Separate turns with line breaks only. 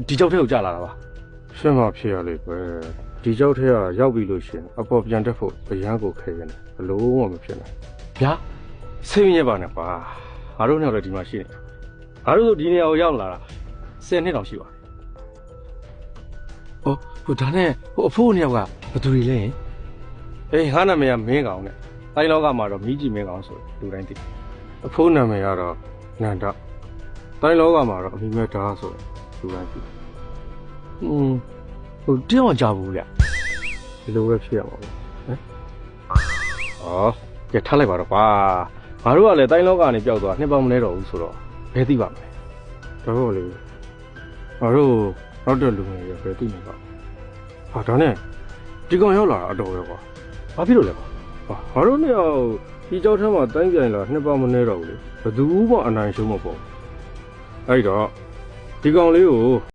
ဒီကြောက်ထဲကိုကြာလာတာပါ
ရှင်းမဖြစ်ရလေပဲဒီကြောက်ထဲကရောက်ပြီလို့ရှင်အပေါ်ပြန်တက်ဖို့အရန်ကိုခဲနေဘလို့မှမဖြစ်နိုင်
ဗျာစိတ်မညစ်ပါနဲ့ကွာငါတို့နှစ်ယောက်လည်းဒီမှာရှိနေငါတို့ဒီနေရာကိုရောက်လာတာ10နှစ်တောင်ရှိပါဟိုဒါနဲ့ဟိုအဖိုးနှစ်ယောက်ကဘယ်သူတွေလဲအေးငါနာမည်ကမင်းကောင်နဲ့တိုင်းလောကမှာတော့မိကြီးမင်းကောင်ဆိုလူတိုင်းသိ
အဖိုးနာမည်ကတော့နန္ဒတိုင်းလောကမှာတော့အမိမဲတားဆိုလူတိုင်းပြီ
ဟိုတရားမကြဘူးဗျ
ဒီလိုပဲဖြစ်ရမှာပေါ့
ဩကြထားလိုက်ပါတော့ကွာငါတို့ကလည်းတိုင်းလောကနေပျောက်သွားနှစ်ပေါင်းမလဲတော့ဘူးဆိုတော့ဘယ်သိပါမလဲ
တော့လေငါတို့နောက်တဲ့လူငယ်တွေပဲသိနေပါဟာဒါနဲ့ဒီကောင်ရောက်လာတာအတော်ပဲကွာ
ဘာဖြစ်လို့လဲကွာ
ဟာငါတို့နှစ်ယောက်ဒီကြောက်ထဲမှာတိုင်းပြန်လာနှစ်ပေါင်းမနေတော့ဘူးလေဘယ်သူမှအနိုင်ရှုံးမပေါ်အဲ့တော့ဒီကောင်လေးကို